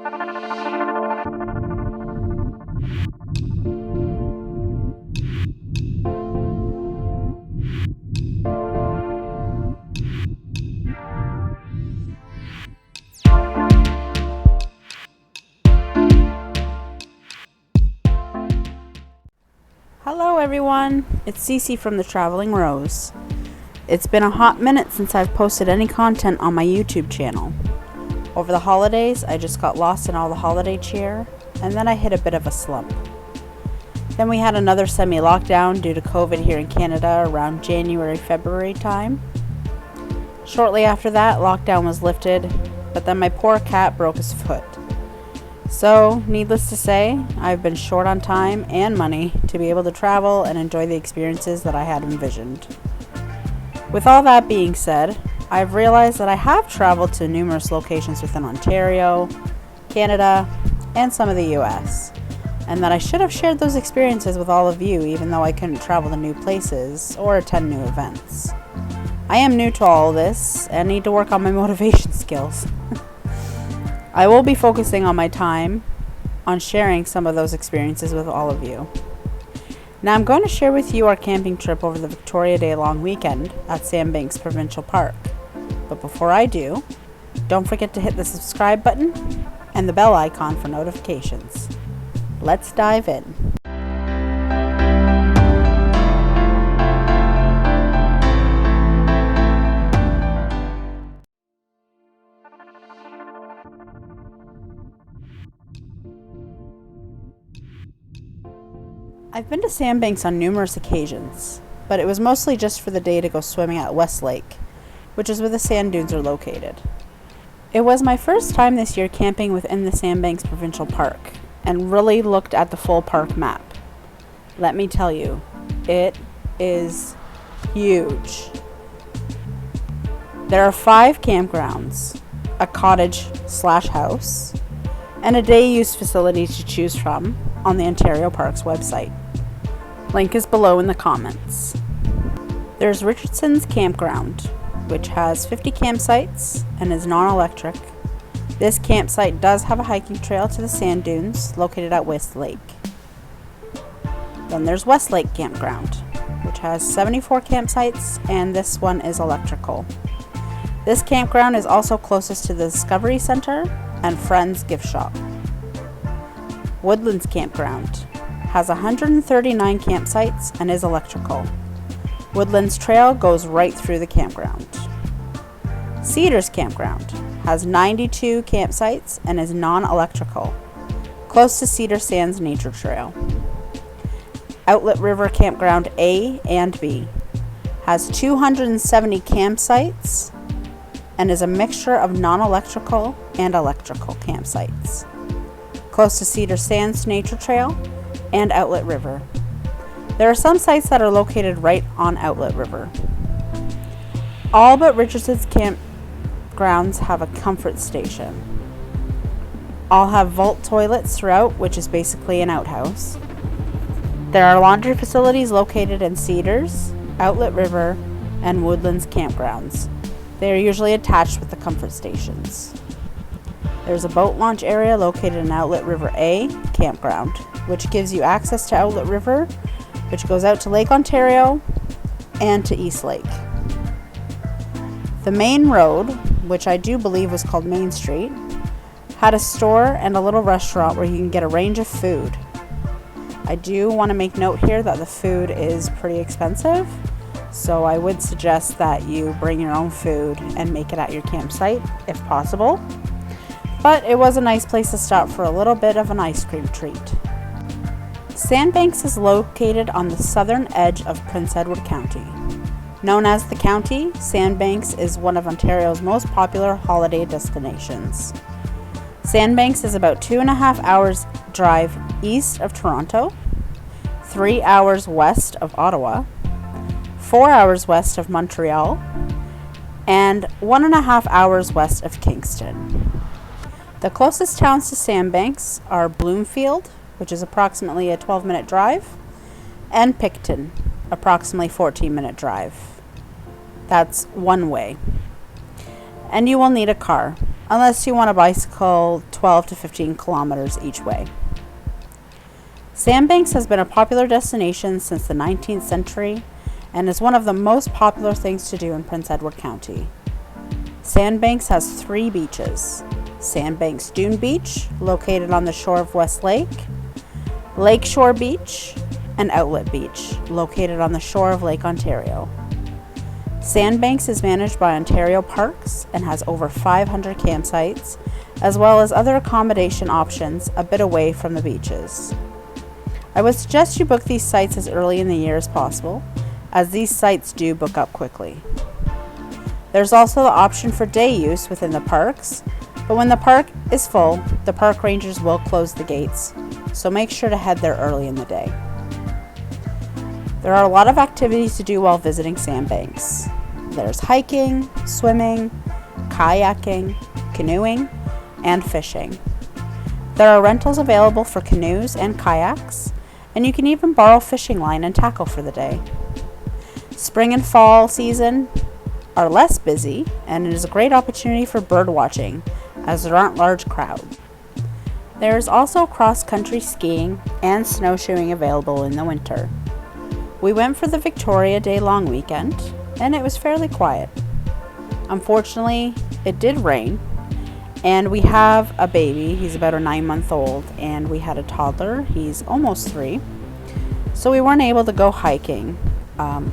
Hello everyone, it's Cece from the Traveling Rose. It's been a hot minute since I've posted any content on my YouTube channel. Over the holidays, I just got lost in all the holiday cheer, and then I hit a bit of a slump. Then we had another semi-lockdown due to COVID here in Canada around January-February time. Shortly after that, lockdown was lifted, but then my poor cat broke his foot. So, needless to say, I've been short on time and money to be able to travel and enjoy the experiences that I had envisioned. With all that being said, I've realized that I have traveled to numerous locations within Ontario, Canada, and some of the US, and that I should have shared those experiences with all of you even though I couldn't travel to new places or attend new events. I am new to all this and need to work on my motivation skills. I will be focusing on my time on sharing some of those experiences with all of you. Now I'm going to share with you our camping trip over the Victoria Day long weekend at Sandbanks Provincial Park. But before I do, don't forget to hit the subscribe button and the bell icon for notifications. Let's dive in. I've been to Sandbanks on numerous occasions, but it was mostly just for the day to go swimming at West Lake, which is where the sand dunes are located. It was my first time this year camping within the Sandbanks Provincial Park, and really looked at the full park map. Let me tell you, it is huge. There are 5 campgrounds, a cottage/house, and a day use facility to choose from on the Ontario Parks website. Link is below in the comments. There's Richardson's Campground, which has 50 campsites and is non-electric. This campsite does have a hiking trail to the sand dunes located at West Lake. Then there's West Lake Campground, which has 74 campsites, and this one is electrical. This campground is also closest to the Discovery Center and Friends Gift Shop. Woodlands Campground has 139 campsites and is electrical. Woodlands Trail goes right through the campground. Cedars Campground has 92 campsites and is non-electrical, close to Cedar Sands Nature Trail. Outlet River Campground A and B has 270 campsites and is a mixture of non-electrical and electrical campsites, close to Cedar Sands Nature Trail and Outlet River. There are some sites that are located right on Outlet River. All but Richardson's campgrounds have a comfort station. All have vault toilets throughout, which is basically an outhouse. There are laundry facilities located in Cedars, Outlet River, and Woodlands campgrounds. They are usually attached with the comfort stations. There's a boat launch area located in Outlet River A campground, which gives you access to Outlet River, which goes out to Lake Ontario and to East Lake. The main road, which I do believe was called Main Street, had a store and a little restaurant where you can get a range of food. I do want to make note here that the food is pretty expensive, so I would suggest that you bring your own food and make it at your campsite if possible. But it was a nice place to stop for a little bit of an ice cream treat. Sandbanks is located on the southern edge of Prince Edward County. Known as the County, Sandbanks is one of Ontario's most popular holiday destinations. Sandbanks is about 2.5 hours drive east of Toronto, 3 hours west of Ottawa, 4 hours west of Montreal, and 1.5 hours west of Kingston. The closest towns to Sandbanks are Bloomfield, which is approximately a 12-minute drive, and Picton, approximately 14-minute drive. That's one way. And you will need a car. unless you want to bicycle 12 to 15 kilometers each way. Sandbanks has been a popular destination since the 19th century and is one of the most popular things to do in Prince Edward County. Sandbanks has 3 beaches: Sandbanks Dune Beach, located on the shore of West Lake, Lakeshore Beach, and Outlet Beach, located on the shore of Lake Ontario. Sandbanks is managed by Ontario Parks and has over 500 campsites, as well as other accommodation options a bit away from the beaches. I would suggest you book these sites as early in the year as possible, as these sites do book up quickly. There's also the option for day use within the parks, but when the park is full, the park rangers will close the gates, so make sure to head there early in the day. There are a lot of activities to do while visiting Sandbanks. There's hiking, swimming, kayaking, canoeing, and fishing. There are rentals available for canoes and kayaks, and you can even borrow fishing line and tackle for the day. Spring and fall season are less busy, and it is a great opportunity for bird watching, as there aren't large crowds. There is also cross-country skiing and snowshoeing available in the winter. We went for the Victoria Day long weekend, and it was fairly quiet. Unfortunately, it did rain, and we have a baby. He's about a 9-month-old, and we had a toddler. He's almost 3. So we weren't able to go hiking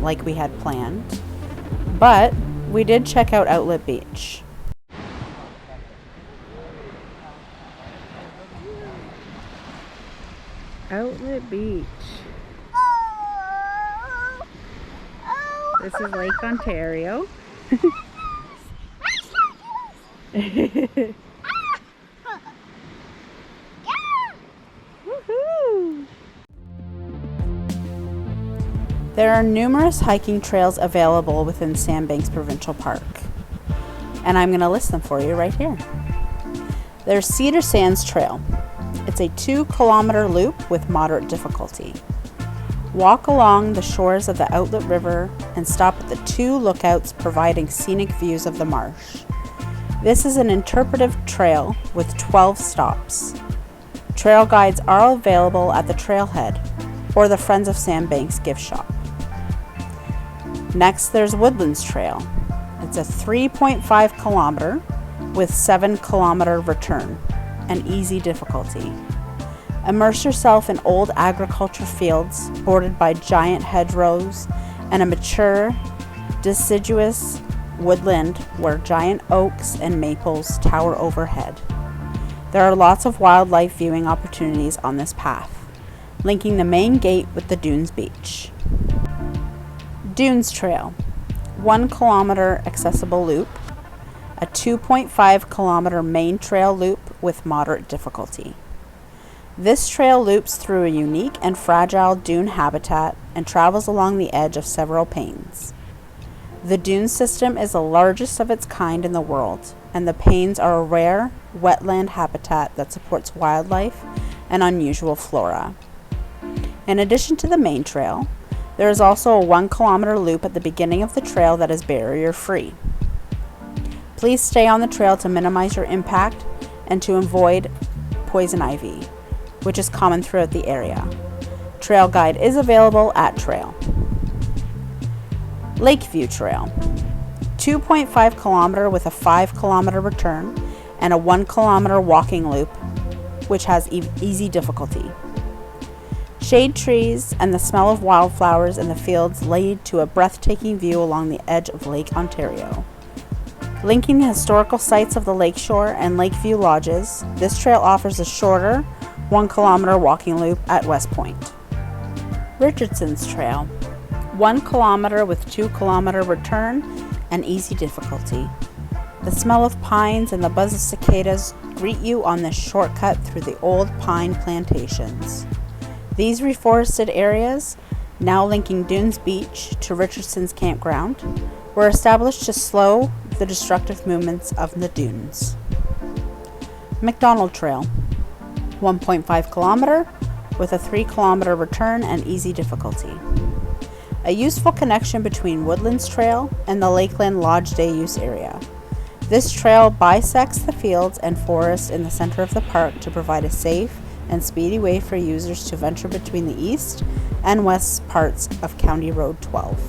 like we had planned, but we did check out Outlet Beach. Outlet Beach. This is Lake Ontario. Woohoo! There are numerous hiking trails available within Sandbanks Provincial Park, and I'm going to list them for you right here. There's Cedar Sands Trail. It's a 2-kilometer loop with moderate difficulty. Walk along the shores of the Outlet River and stop at the 2 lookouts providing scenic views of the marsh. This is an interpretive trail with 12 stops. Trail guides are available at the trailhead or the Friends of Sandbanks gift shop. Next, there's Woodlands Trail. It's a 3.5 kilometer with 7-kilometer return and easy difficulty. Immerse yourself in old agriculture fields bordered by giant hedgerows and a mature, deciduous woodland where giant oaks and maples tower overhead. There are lots of wildlife viewing opportunities on this path, linking the main gate with the Dunes Beach. Dunes Trail, 1-kilometer accessible loop, a 2.5-kilometer main trail loop with moderate difficulty. This trail loops through a unique and fragile dune habitat and travels along the edge of several panes. The dune system is the largest of its kind in the world, and the panes are a rare wetland habitat that supports wildlife and unusual flora. In addition to the main trail, there is also a 1-kilometer loop at the beginning of the trail that is barrier-free. Please stay on the trail to minimize your impact and to avoid poison ivy, which is common throughout the area. Trail guide is available at trail. Lakeview Trail, 2.5 kilometer with a 5-kilometer return and a 1-kilometer walking loop, which has easy difficulty. Shade trees and the smell of wildflowers in the fields lead to a breathtaking view along the edge of Lake Ontario. Linking the historical sites of the lakeshore and Lakeview lodges, this trail offers a shorter 1-kilometer walking loop at West Point. Richardson's Trail, 1 kilometer with 2-kilometer return and easy difficulty. The smell of pines and the buzz of cicadas greet you on this shortcut through the old pine plantations. These reforested areas, now linking Dunes Beach to Richardson's campground, were established to slow the destructive movements of the dunes. McDonald Trail, 1.5 kilometer with a 3-kilometer return and easy difficulty. A useful connection between Woodlands Trail and the Lakeland Lodge day use area. This trail bisects the fields and forest in the center of the park to provide a safe and speedy way for users to venture between the east and west parts of County Road 12.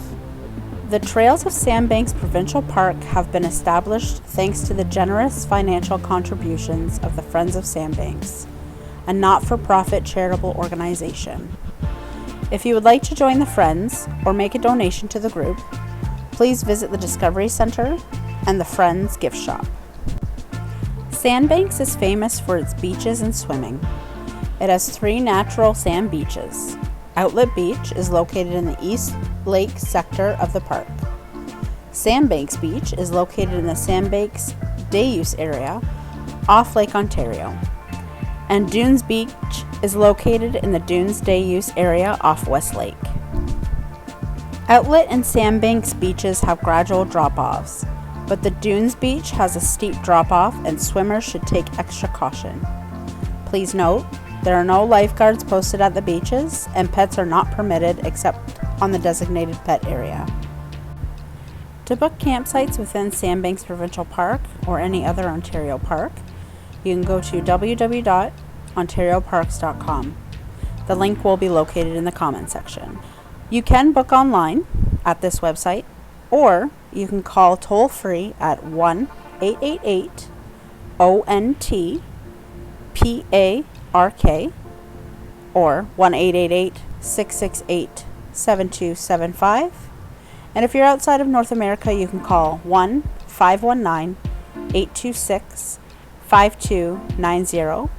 The trails of Sandbanks Provincial Park have been established thanks to the generous financial contributions of the Friends of Sandbanks, a not-for-profit charitable organization. If you would like to join the Friends or make a donation to the group, please visit the Discovery Center and the Friends gift shop. Sandbanks is famous for its beaches and swimming. It has 3 natural sand beaches. Outlet Beach is located in the East Lake sector of the park. Sandbanks Beach is located in the Sandbanks Day Use area off Lake Ontario. And Dunes Beach is located in the Dunes Day Use area off West Lake. Outlet and Sandbanks beaches have gradual drop-offs, but the Dunes Beach has a steep drop-off and swimmers should take extra caution. Please note, there are no lifeguards posted at the beaches, and pets are not permitted except on the designated pet area. To book campsites within Sandbanks Provincial Park or any other Ontario park, you can go to www.ontarioparks.com. The link will be located in the comment section. You can book online at this website, or you can call toll-free at 1-888-ONT-PARK or 1-888-668-7275. And if you're outside of North America, you can call 1-519-826-5290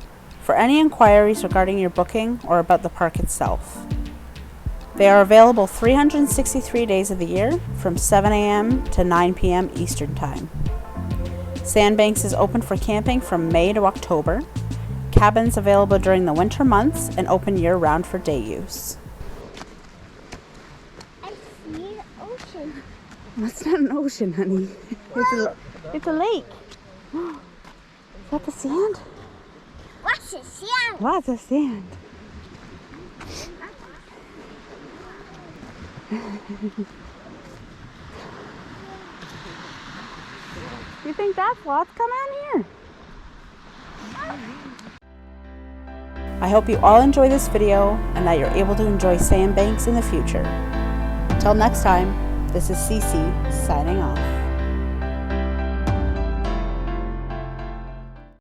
for any inquiries regarding your booking or about the park itself. They are available 363 days of the year from 7 a.m. to 9 p.m. Eastern Time. Sandbanks is open for camping from May to October. Cabins available during the winter months and open year-round for day use. I see an ocean. That's not an ocean, honey. It's a lake. Is that the sand? What's the sand? Lots of sand. You think that's lots? Come on here. I hope you all enjoy this video and that you're able to enjoy Sandbanks in the future. Until next time, this is Cece signing off.